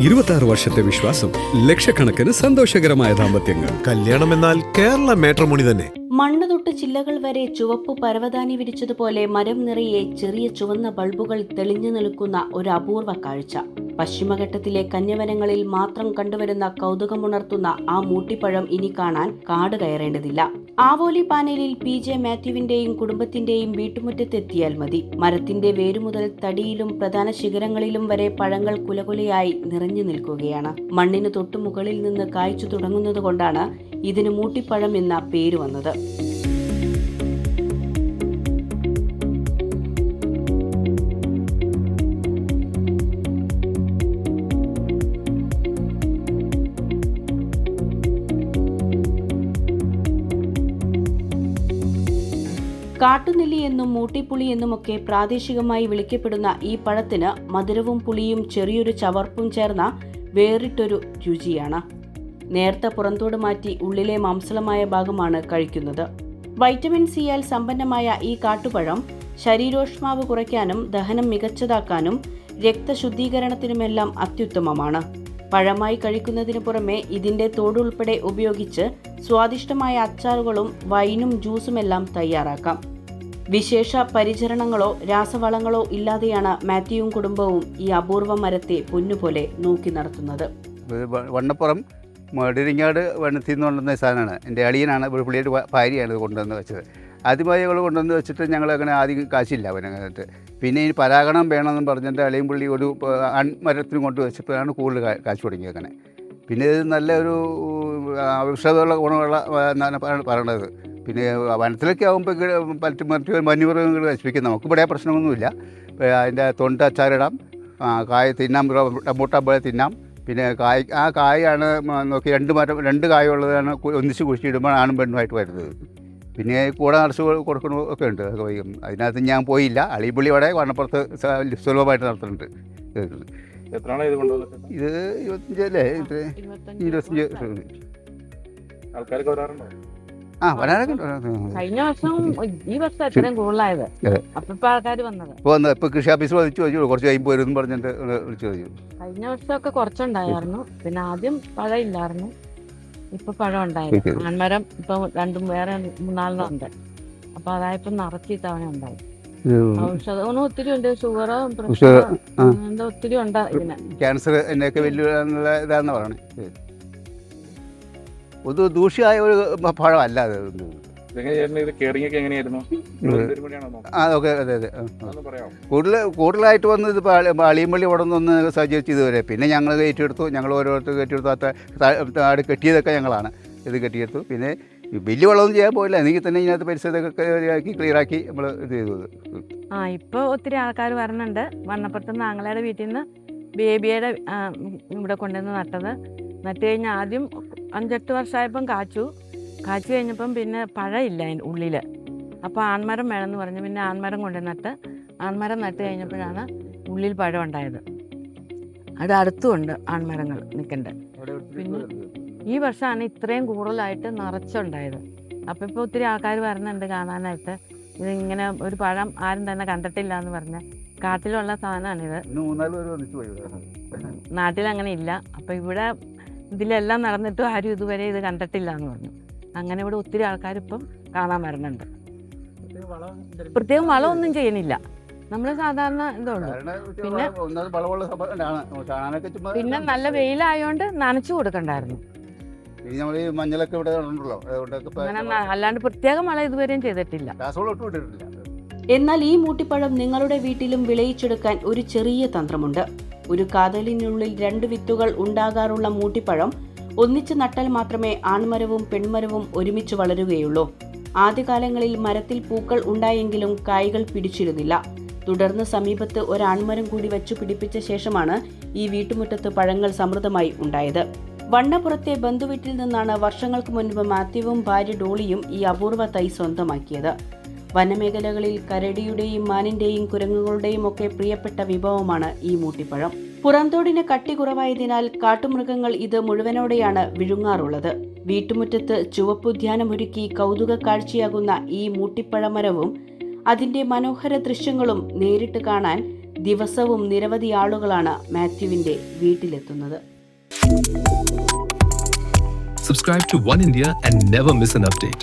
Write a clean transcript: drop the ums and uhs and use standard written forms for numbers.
26 വർഷത്തെ വിശ്വാസം, ലക്ഷക്കണക്കിന് സന്തോഷകരമായ ദാമ്പത്യങ്ങൾ. കല്യാണം എന്നാൽ കേരള മാട്രിമോണി തന്നെ. മണ്ണ് തൊട്ട് ചില്ലകൾ വരെ ചുവപ്പ് പരവതാനി വിരിച്ചതുപോലെ മരം നിറയെ ചെറിയ ചുവന്ന ബൾബുകൾ തെളിഞ്ഞു നിൽക്കുന്ന ഒരു അപൂർവ കാഴ്ച. പശ്ചിമഘട്ടത്തിലെ കന്യവനങ്ങളിൽ മാത്രം കണ്ടുവരുന്ന കൗതുകമുണർത്തുന്ന ആ മൂട്ടിപ്പഴം ഇനി കാണാൻ കാട് കയറേണ്ടതില്ല. ആവോലി പാനലിൽ PJ മാത്യുവിന്റെയും കുടുംബത്തിന്റെയും വീട്ടുമുറ്റത്തെത്തിയാൽ മതി. മരത്തിന്റെ വേരുമുതൽ തടിയിലും പ്രധാന ശിഖരങ്ങളിലും വരെ പഴങ്ങൾ കുലകുലയായി നിറഞ്ഞു നിൽക്കുകയാണ്. മണ്ണിന് തൊട്ടുമുകളിൽ നിന്ന് കായ്ച്ചു തുടങ്ങുന്നതുകൊണ്ടാണ് ഇതിന് മൂട്ടിപ്പഴം എന്ന പേര് വന്നത്. കാട്ടുനെല്ലി എന്നും മൂട്ടിപ്പുളി എന്നുമൊക്കെ പ്രാദേശികമായി വിളിക്കപ്പെടുന്ന ഈ പഴത്തിന് മധുരവും പുളിയും ചെറിയൊരു ചവർപ്പും ചേർന്ന വേറിട്ടൊരു രുചിയാണ്. നേർത്ത പുറന്തോട് മാറ്റി ഉള്ളിലെ മാംസളമായ ഭാഗമാണ് കഴിക്കുന്നത്. വൈറ്റമിൻ സിയാൽ സമ്പന്നമായ ഈ കാട്ടുപഴം ശരീരോഷ്മാവ് കുറയ്ക്കാനും ദഹനം മികച്ചതാക്കാനും രക്തശുദ്ധീകരണത്തിനുമെല്ലാം അത്യുത്തമമാണ്. പഴമായി കഴിക്കുന്നതിനു പുറമെ ഇതിന്റെ തോടുൾപ്പെടെ ഉപയോഗിച്ച് സ്വാദിഷ്ടമായ അച്ചാറുകളും വൈനും ജ്യൂസുമെല്ലാം തയ്യാറാക്കാം. വിശേഷ പരിചരണങ്ങളോ രാസവളങ്ങളോ ഇല്ലാതെയാണ് മാത്യുവും കുടുംബവും ഈ അപൂർവ മരത്തെ പൊന്നുപോലെ നോക്കി നടത്തുന്നത്. വണ്ണപ്പുറം മടിരിങ്ങാട് വണ്ണത്തിൽ നിന്ന് കൊണ്ടുവന്ന സാധനമാണ്. എൻ്റെ അളിയനാണ്, പുള്ളിയുടെ ഭാര്യയാണ് ഇത് കൊണ്ടുവന്ന് വെച്ചത്. ആദ്യമായി ഞങ്ങൾ കൊണ്ടുവന്ന് വെച്ചിട്ട് ഞങ്ങൾ അങ്ങനെ ആദ്യം കാശില്ല അവനകത്ത്. പിന്നെ ഈ പരാഗണം വേണമെന്ന് പറഞ്ഞിട്ട് അളിയും പുള്ളി ഒരു മരത്തിന് കൊണ്ട് വെച്ചപ്പോഴാണ് കൂടുതൽ കാശ് തുടങ്ങിയത്. അങ്ങനെ പിന്നെ ഇത് നല്ലൊരു ഔഷധമുള്ള ഗുണമുള്ള പറയണത്. പിന്നെ വനത്തിലൊക്കെ ആകുമ്പോൾ മറ്റു വന്യമൃഗങ്ങൾ നശിപ്പിക്കും. നമുക്കിവിടെ പ്രശ്നമൊന്നുമില്ല. അതിൻ്റെ തൊണ്ട അച്ചാറിടാം, കായ തിന്നാം, റംബൂട്ടാൻ പോലെ തിന്നാം. പിന്നെ ആ കായാണ് നോക്കി രണ്ട് കായുള്ളതാണ് ഒന്നിച്ച് കുഴിച്ചിടുമ്പോൾ ആണും പെണ്ണുമായിട്ട് വരുന്നത്. പിന്നെ കൂടെ നിറച്ച് കൊടുക്കണമൊക്കെ ഉണ്ട്. അതിനകത്ത് ഞാൻ പോയില്ല. അളിപുള്ളി അവിടെ വണ്ണപ്പുറത്ത് സുലഭമായിട്ട് നടത്തുന്നുണ്ട്. ഇത് 25 അല്ലേ? 25 വരാനൊക്കെ കഴിഞ്ഞ വർഷം ഈ വർഷം എത്രയും കൂടുതലായത്. അപ്പൊ ആൾക്കാർ വന്നത് ഇപ്പൊ കൃഷി ഓഫീസിൽ വിളിച്ചു ചോദിച്ചു, കുറച്ച് കഴിയുമ്പോൾ വരും എന്ന് പറഞ്ഞിട്ട് വിളിച്ചു ചോദിച്ചു. കഴിഞ്ഞ വർഷമൊക്കെ കുറച്ചുണ്ടായിരുന്നു. പിന്നെ ആദ്യം പഴം ഇല്ലായിരുന്നു, ഇപ്പൊ പഴം ഉണ്ടായിരുന്നു. ആൺമരം ഇപ്പൊ രണ്ടും വേറെ 3-4 ഉണ്ട്. അപ്പൊ അതായപ്പോ നിറച്ച് തവണ ഉണ്ടായി. ഔഷധം ഒത്തിരി ഉണ്ട്. ഷുഗറോ എന്താ ഒത്തിരി ഉണ്ട്. ഇതിന് ക്യാൻസർ എന്നൊക്കെ വലിയ ഇതാന്ന് പറയണേ. ഒരു ദൂഷ്യമായ ഒരു പഴമല്ല അത്. അതൊക്കെ അതെ അതെ. കൂടുതലായിട്ട് വന്ന് ഇത് അളിയമ്പള്ളി അവിടെ നിന്ന് സജ്ജിച്ച് ഇതുവരെ. പിന്നെ ഞങ്ങൾ കയറ്റിയെടുത്തു, ഞങ്ങൾ ഓരോരുത്തർ കയറ്റിയെടുത്തു. ആട് കെട്ടിയതൊക്കെ ഞങ്ങളാണ് ഇത് കെട്ടിയെടുത്തു. പിന്നെ വലിയ വളമൊന്നും ചെയ്യാൻ പോയില്ല. എനിക്ക് തന്നെ ഇതിനകത്ത് പരിസരത്തൊക്കെ ക്ലിയറാക്കി നമ്മൾ ഇത് ചെയ്തത്. ഇപ്പോൾ ഒത്തിരി ആൾക്കാർ വരുന്നുണ്ട്. വണ്ണപ്പുറത്തുനിന്ന് ആങ്ങളയുടെ വീട്ടിൽ നിന്ന് ബേബിയുടെ ഇവിടെ കൊണ്ടുവന്ന് നട്ട് കഴിഞ്ഞാൽ ആദ്യം 5-8 വർഷമായപ്പം കാച്ചു കഴിഞ്ഞപ്പം പിന്നെ പഴമില്ല അതിൻ്റെ ഉള്ളിൽ. അപ്പോൾ ആൺമരം വേണമെന്ന് പറഞ്ഞു. പിന്നെ ആൺമരം ആൺമരം നട്ട് കഴിഞ്ഞപ്പോഴാണ് ഉള്ളിൽ പഴം ഉണ്ടായത്. അത് അടുത്തുമുണ്ട് ആൺമരങ്ങൾ നിൽക്കേണ്ടത്. പിന്നെ ഈ വർഷമാണ് ഇത്രയും കൂടുതലായിട്ട് നിറച്ചുണ്ടായത്. അപ്പോൾ ഇപ്പോൾ ഒത്തിരി ആൾക്കാർ വരുന്നുണ്ട് കാണാനായിട്ട്. ഇതിങ്ങനെ ഒരു പഴം ആരും തന്നെ കണ്ടിട്ടില്ല എന്ന് പറഞ്ഞ കാട്ടിലുള്ള സാധനമാണിത്. നാട്ടിലങ്ങനെ ഇല്ല. അപ്പോൾ ഇവിടെ ഇതിലെല്ലാം നടന്നിട്ടും ആരും ഇതുവരെ ഇത് കണ്ടിട്ടില്ല എന്ന് പറഞ്ഞു. അങ്ങനെ ഇവിടെ ഒത്തിരി ആൾക്കാരിപ്പം കാണാൻ വരുന്നുണ്ട്. പ്രത്യേകം വളമൊന്നും ചെയ്യണില്ല. നമ്മൾ സാധാരണ ഇതുള്ളൂ. പിന്നെ നല്ല വെയിലായോണ്ട് നനച്ചു കൊടുക്കണ്ടായിരുന്നു. അങ്ങനെ അല്ലാണ്ട് പ്രത്യേകം വളം ഇതുവരെയും ചെയ്തിട്ടില്ല. എന്നാൽ ഈ മൂട്ടിപ്പഴം നിങ്ങളുടെ വീട്ടിലും വിളയിച്ചെടുക്കാൻ ഒരു ചെറിയ തന്ത്രമുണ്ട്. ഒരു കാതലിനുള്ളിൽ 2 വിത്തുകൾ ഉണ്ടാകാറുള്ള മൂട്ടിപ്പഴം ഒന്നിച്ച് നട്ടാൽ മാത്രമേ ആൺമരവും പെൺമരവും ഒരുമിച്ച് വളരുകയുള്ളൂ. ആദ്യകാലങ്ങളിൽ മരത്തിൽ പൂക്കൾ ഉണ്ടായെങ്കിലും കായ്കൾ പിടിച്ചിരുന്നില്ല. തുടർന്ന് സമീപത്ത് ഒരാൺമരം കൂടി വെച്ചു പിടിപ്പിച്ച ശേഷമാണ് ഈ വീട്ടുമുറ്റത്ത് പഴങ്ങൾ സമൃദ്ധമായി ഉണ്ടായത്. വണ്ണപ്പുറത്തെ ബന്ധുവീട്ടിൽ നിന്നാണ് വർഷങ്ങൾക്ക് മുൻപ് മാത്യുവും ഭാര്യ ഡോളിയും ഈ അപൂർവ തൈ സ്വന്തമാക്കിയത്. വനമേഖലകളിൽ കരടിയുടെയും മാനിന്റെയും കുരങ്ങുകളുടെയും ഒക്കെ പ്രിയപ്പെട്ട വിഭവമാണ് ഈ മൂട്ടിപ്പഴം. പുറന്തോടിന് കട്ടി കുറവായതിനാൽ കാട്ടുമൃഗങ്ങൾ ഇത് മുഴുവനോടെയാണ് വിഴുങ്ങാറുള്ളത്. വീട്ടുമുറ്റത്ത് ചുവപ്പുദ്യാനമൊരുക്കി കൗതുക കാഴ്ചയാകുന്ന ഈ മൂട്ടിപ്പഴമരവും അതിന്റെ മനോഹര ദൃശ്യങ്ങളും നേരിട്ട് കാണാൻ ദിവസവും നിരവധി ആളുകളാണ് മാത്യുവിൻ്റെ വീട്ടിലെത്തുന്നത്. Subscribe to One India and never miss an update.